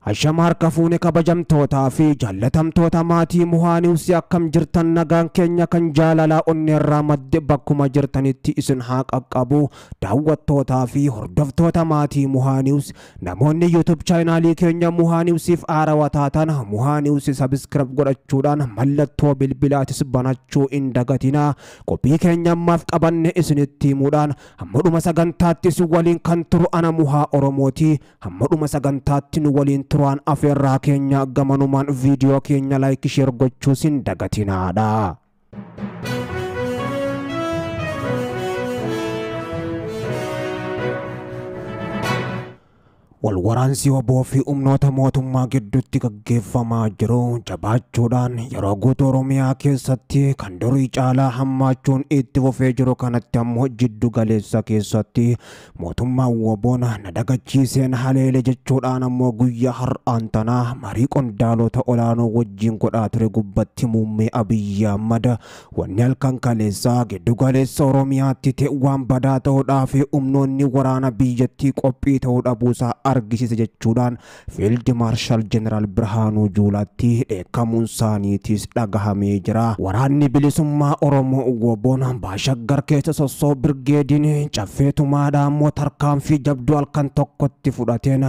Ashamar kafuune kabajamtoota fi jaalatamtoota maatii Muhaaniws akkam jirtan nagaan keenya kan jaalalaa onneerraa madde bakkuma jirtanitti isin haa qaqqabu. Daawwattoota fi hordoftoota maatii Muhaaniws namoonni YouTube chaanaalii keenya Muhaaniwsiif haarawaa taatan Muhaaniws subscribe godhachuudhaan mallattoo bilbilaatis banachuu hin dagatinaa. Qophii keenya ammaaf qabanne isinitti himuudhaan hammadhuma sagantaatti isin waliin kan turu ana Muhaa Oromooti. Hammadhuma sagantaatti nu waliin turaan afeerraa keenya gamanumaan viidiyoo keenya like share gochuu hin dagatinaadha. Walwaraansi oboo fi humnoota mootummaa gidduutti gaggeeffamaa jiru jabaachuudhaan yeroo guutuu Oromiyaa keessatti kan durii caalaa hammaachuun itti fufee jiru kanatti ammoo jiddu galeessa keessatti mootummaan oboon na dagachiiseen haleele jechuudhaan ammoo guyyaa har'aan tanaa marii qondaalota olaanoo wajjin godhaa ture gubbatti muummee Abiyyi Ahmad wanni halkan kaleessaa giddu galeessa Oromiyaatti ta'e waan badaa ta'uudhaa fi humnoonni waraana biyyattii qophii ta'uu dhabuusaa argisiise jechuudhaan Field Marshal General Birhaanuu Juulaatti dheekkamuun isaaniitis dhagahamee jira. Waraanni bilisummaa Oromoo oboon Baashaggar keessa sossoo birgeediin caffeetumaadhaan ammoo tarkaanfii jabduu halkan tokkotti fudhateen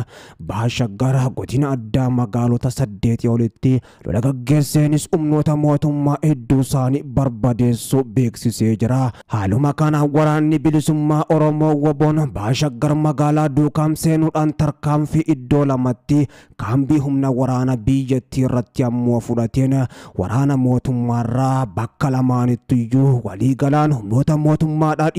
Baashaggar godina addaa magaalota 8 olitti lola gaggeesseenis humnoota mootummaa hedduu isaanii barbadeessuu beeksisee jira. Haaluma kana waraanni bilisummaa Oromoo oboon Baashaggar magaalaa Duukam seenuudhaan tarkaanfii iddoo lamatti kaambii humna waraana biyyattii irratti ammoo fudhateen waraana mootummaarraa bakka lamaanittiyyu waliigalaan humnoota mootummaadhaa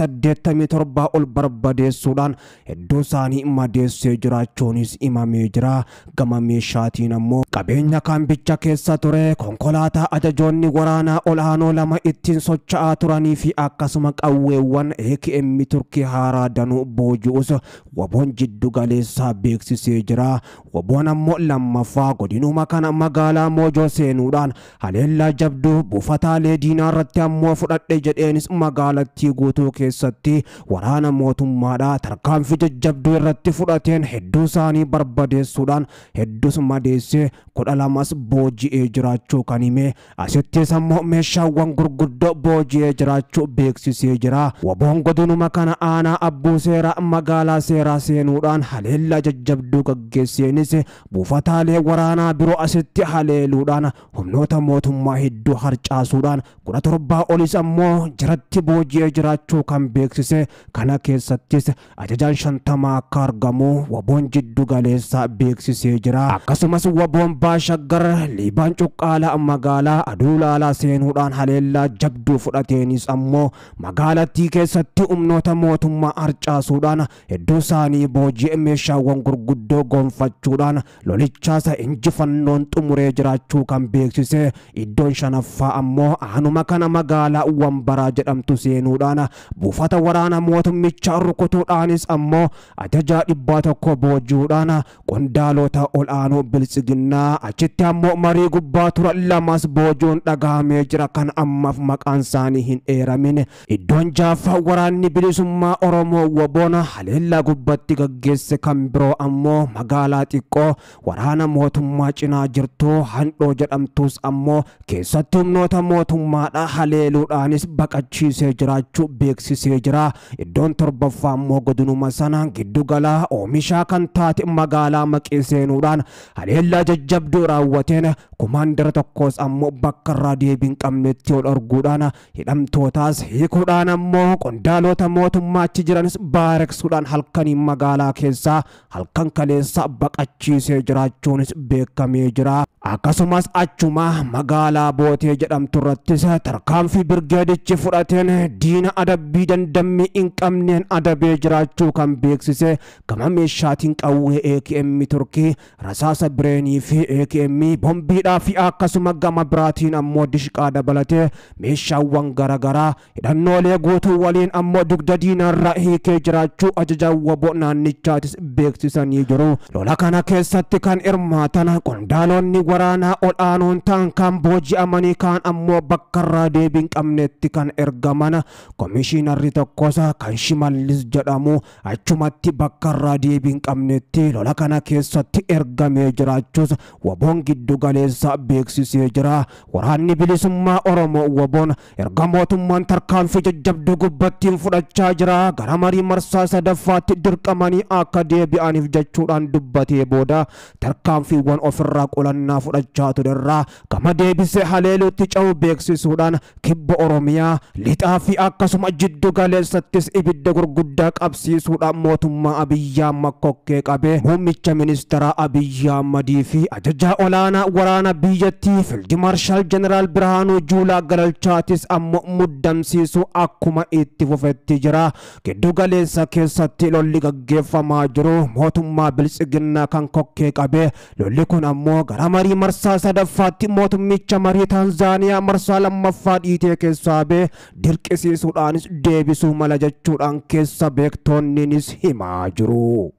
287 ol barbadeessuudhaan hedduu isaanii madeessee jiraachuunis himamee jira. Gama meeshaatiin ammoo qabeenya kaambicha keessa ture konkolaataa ajajoonni waraanaa olaanoo lama ittiin socho'aa turanii fi akkasuma qawweewwan AKM Turkii haaraa danuu booji'us oboon jiddu galeessaa beeksisee jira. Oboon ammoo lammaffaa godinuma kana magaalaa Moojoo seenuudhaan haleellaa jabduu buufataalee diinaa irratti ammoo fudhadhe jedheenis magaalattii guutuu keessatti waraana mootummaadhaa tarkaanfii jajjabduu irratti fudhateen hedduu isaanii barbadeessuudhaan hedduus madeessee 12 booji'ee jiraachuu kan hime. Asittis ammoo meeshaawwan gurguddoo booji'ee jiraachuu beeksisee jira. Oboon godinuma kana aanaa Abbuu Seeraa magaalaa Seeraa seenuudhaan haleellaa jajjabduu gaggeesseenis buufataalee waraanaa biroo asitti haleeluudhaan humnoota mootummaa hedduu harcaasuudhaan 17 olis ammoo jiratti booji'ee jiraachuu kan beeksise. Kana keessattis ajajaan 50 akka argamu oboon jiddu galeessaa beeksisee jira. Akkasumas oboon Baashaggar Liibaan Cuqqaalaa magaalaa Aduulaalaa seenuudhaan haleellaa jabduu fudhateenis ammoo magaalattii keessatti humnoota mootummaa harcaasuudhaan hedduu isaanii booji'ee meeshaawwan gurguddoo gonfachuudhaan lolichaasa injifannoon xumuree jiraachuu kan beeksise. Iddoon shanaffaa ammoo aanuma kana magaalaa Wambaraa jedhamtu seenuudhaan buufata waraana mootummichaa rukutuudhaanis ammoo ajajaa 100 booji'uudhaan qondaalota olaanoo bilisiginnaa achitti ammoo marii gubbaa turan lamas booji'uun dhagahamee jira kan ammaaf maqaan isaanii hin eeramin. Iddoon jaaffaa waraanni bilisummaa Oromoo oboon haleellaa gubbatti gaggeesse kan biroo ammoo magaalaa xiqqoo waraana mootummaa cinaa jirtu Handhoo jedhamtus ammoo keessatti humnoota mootummaadhaa haleeluudhaanis baqachiisee jiraachuu beeksisee jira. Iddoon torbaffaa ammoo godinuma sana giddugalaa oomishaa kan taate magaalaa Maqee seenuudhaan haleellaa jajjabduu raawwateen kumaandara tokkos ammoo bakka irraa deebiin qabnetti ol arguudhaan hidhamtootaas hiikuudhaan ammoo qondaalota mootummaa achi jiranis baareksuudhaan halkaniin magaalaa keessaa halkan kaleessa baqachiisee jiraachuunis beekamee jira. Akkasumas achuma magaalaa Bootee jedhamtu irrattis tarkaanfii birgeedichi fudhateen diina adabbii dandammii hin qabneen adabee jiraachuu kan beeksise. Gama meeshaatiin qawwee AKM Turkii rasaasa bireenii fi AKM bombiidhaa fi akkasuma gama biraatiin ammoo dishqaa dabalatee meeshaawwan garagaraa hidhannoolee guutuu waliin ammoo dugda diinarraa hiikee jiraachuu ajajaan woboo naannichaatis beeksisanii jiru. Lola kana keessatti kan hirmaatan qondaalonni waraanaa ol'aanoon ta'an kan booji'amanii kaan ammoo bakka irraa deebiin qabneetti kan ergaman. Komishinarri tokkos kan Shimallis jedhamu achumatti bakka irraa deebiin qabneetti lola kana keessatti ergamee jiraachuus waboon giddu galeessaa beeksisee jira. Waraanni bilisummaa Oromoo waboon erga mootummaan tarkaanfii jajjabduu gubbattiin fudhachaa jira gara marii marsaa sadaffaatti dirqamanii akka deebi'aniif jechuudhaan dubbatee booda tarkaanfiiwwan ofirraa qolannaa fudhachaa turerraa gama deebisee haleeluutti ce'uu beeksisuudhaan kibba Oromiyaa lixaa fi akkasuma jiddu galeessattis ibidda gurguddaa qabsiisuudhaan mootummaa Abiyyi Ahmad kokkee qabee muummicha ministeeraa Abiyyi Ahmadii fi ajajaa olaanaa waraana biyyattii Fiild Maarshaal Jeneraal Birhaanuu Juulaa galchaatis ammoo muddamsiisuu akkuma itti fufetti jira. Giddu galeessa keessatti lolli gaggeeffamaa jiru mootummaa Biltsiginnaa kan kokkee qabee lolli kun ammoo gara marii marsaa sadaffaatti mootummicha marii Taanzaaniyaa marsaa lammaffaa dhiitee keessaa bee dirqisiisuudhaanis deebisuu mala jechuudhaan keessa beektonniinis himaa jiru.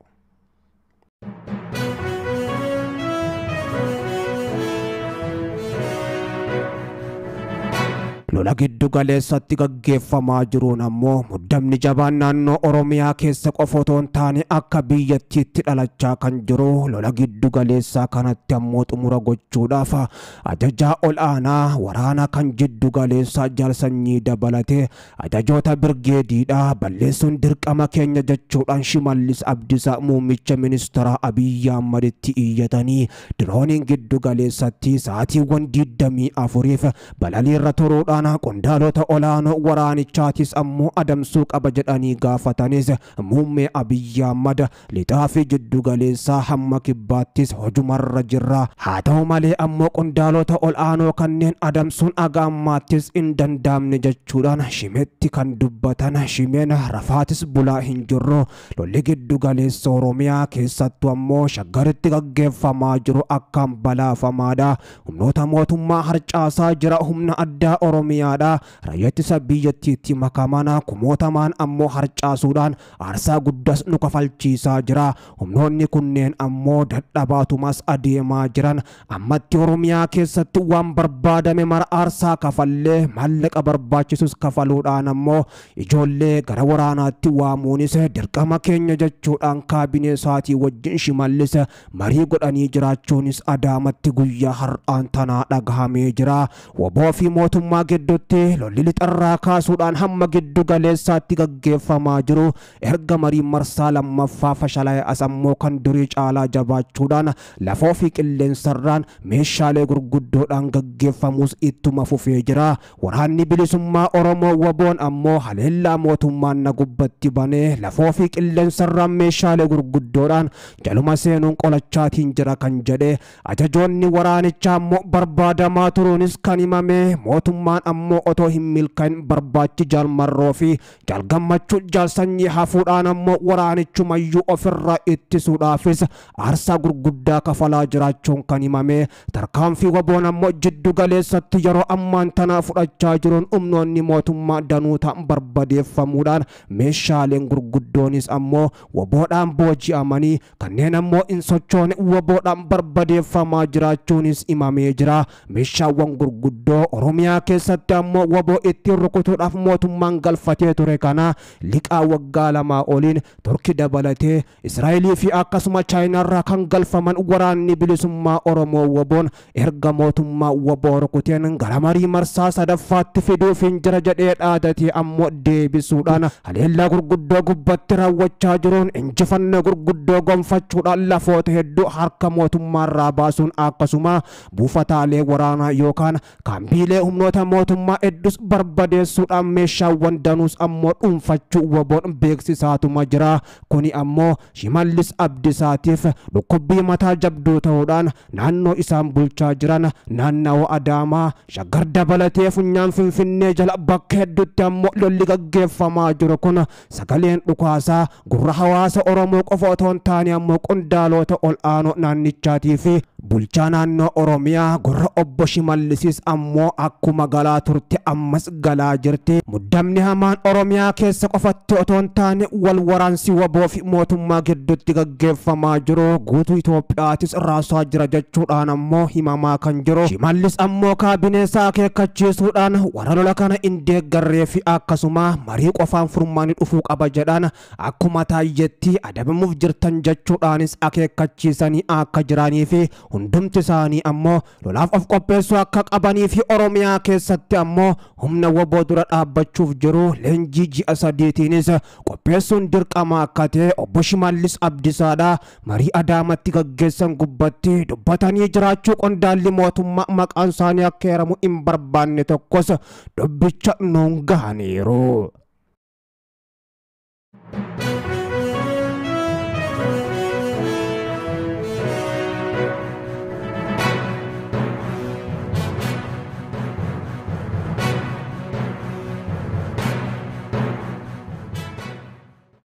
Lola giddu galeessatti gaggeeffamaa jiruun ammoo muddamni jabaan naannoo Oromiyaa keessa qofa otoo hin taane akka biyyattiitti dhalachaa kan jiru. Lola giddu galeessaa kanatti ammoo xumura gochuudhaaf ajajaa ol'aanaa waraana kan giddu galeessaa Jaal Sanyii dabalatee ajajoota birgeediidhaa balleessuun dirqama keenya jechuudhaan Shimallis Abdiisaa muummicha ministeeraa Abiyyi Ahmaditti iyyatanii dirooniin giddu galeessatti sa'aatiiwwan 24f balaliirra turuudhaan qondaalota olaanoo waraanichaatis ammoo adamsuu qaba jedhanii gaafatanis muummee Abiyyi Ahmad lixaa fi jiddu galeessaa hamma kibbaattis hojumarra jirra. Haa ta'u malee ammoo qondaalota ol'aanoo kanneen adamsuun agaammaattis hin danda'amne jechuudhaan shimetti kan dubbatan. Shimeen rafaatis bulaa hin jirru. Lolli giddu galeessa Oromiyaa keessattuu ammoo shaggaritti gaggeeffamaa jiru akkaan balaafamaadha. Humnoota mootummaa harcaasaa jira. Humna addaa Oromiyaadha. Raayyaa ittisa biyyattiitti makamana kumootamaan ammoo harcaasuudhaan aarsaa guddaas nu kafalchiisaa jira. Humnoonni kunneen ammoo dadhabaatumas adeemaa jiran ammatti Oromiyaa keessatti waan barbaadame mara aarsaa kafallee maallaqa barbaachisus kafaluudhaan ammoo ijoollee gara waraanaatti waamuunis dirqama keenya jechuudhaan kaabinee isaatii wajjin Shimallis marii godhanii jiraachuunis Adaamatti guyyaa har'aan tanaa dhagahamee jira. Waboo fi mootummaa gidduutti lolli lixarraa kaasuudhaan hamma giddu galeessaatti gaggeeffamaa jiru erga marii marsaa lammaffaa fashalaa'e as ammoo kan durii caalaa jabaachuudhaan lafoo fi qilleensarraan meeshaalee gurguddoodhaan gaggeeffamus ittuma fufee jira. Waraanni bilisummaa Oromoo waboon ammoo haleellaa mootummaan na gubbatti banee lafoo fi qilleensarraan meeshaalee gurguddoodhaan jaluma seenuun qolachaatiin jira kan jedhe ajajoonni waraanichaa ammoo barbaadamaa turuunis kan himame. Mootummaan ammoo otoo hin milkaa'in barbaachi Jaal Marroo fi Jaal Gammachuu Jaal Sanyii hafuudhaan ammoo waraanichumayyuu ofirraa ittisuudhaafis aarsaa gurguddaa kafalaa jiraachuun kan himame. Tarkaanfii waboon ammoo jiddu galeessatti yeroo ammaan tanaa fudhachaa jiruun humnoonni mootummaa danuu ta'an barbadeeffamuudhaan meeshaaleen gurguddoonis ammoo waboodhaan booji'amanii kanneen ammoo hin sochoone waboodhaan barbadeeffamaa jiraachuunis himamee jira. Meeshaawwan gurguddoo Oromiyaa keessatti ammoo waboo ittiin rukutuudhaaf mootummaan galfatee ture kana liqaa waggaa lamaa oliin Turkii dabalatee Israa'elii fi akkasuma Chaayinaarraa kan galfaman waraanni bilisummaa Oromoo waboon erga mootummaa waboo rukuteen gara marii marsaa sadaffaatti fiduuf hin jira jedhee dhaadatee ammoo deebisuudhaan haleellaa gurguddoo gubbatti raawwachaa jiruun injifannoo gurguddoo gonfachuudhaan lafoota hedduu harka mootummaarraa baasuun akkasuma buufataalee waraanaa yookaan kaambiilee humnoota mootummaa hedduus barbadeessuudhaan meeshaawwan danuus ammoo dhuunfachuu waboon beeksisaatuma jira. Kuni ammoo Shimallis Abdiisaatiif dhukkubbii mataa jabduu ta'uudhaan naannoo isaan bulchaa jiran naannawaa Adaamaa Shaggar dabalatee funyaan Finfinnee jala bakka hedduutti ammoo lolli gaggeeffamaa jiru kun sagaleen dhukaasaa gurra hawaasa Oromoo qofa otoo hin taane ammoo qondaalota ol'aanoo naannichaatii fi bulchaa naannoo Oromiyaa gurra obbo Shimallisis ammoo akkuma galaa turte ammas galaa jirti. Muddamni hamaan Oromiyaa keessa qofatti otoo hin taane wal waraansi waboo fi mootummaa gidduutti gaggeeffamaa jiru guutuu Itoophiyaatis raasaa jira jechuudhaan ammoo himamaa kan jiru. Shimallis ammoo kaabinee isaa akeekkachiisuudhaan warra lola kana hin deeggarree fi akkasuma marii qofaan furmaanni dhufuu qaba jedhan akkuma taayyetti adabamuuf jirtan jechuudhaanis akeekkachiisanii akka jiranii fi hundumti isaanii ammoo lolaaf of qopheessuu akka qabanii fi Oromiyaa keessatti ammoo humna waboo dura dhaabbachuuf jiru leenjii ji'a sadiitiinis qopheessuun dirqama akka ta'e obbo Shimallis Abdiisaadha marii Adaamatti gaggeessan gubbatti dubbatanii jiraachuu qondaalli mootummaa maqaan isaanii akka heeramu hin barbaanne tokkos dubbicha nuun gahaniiru.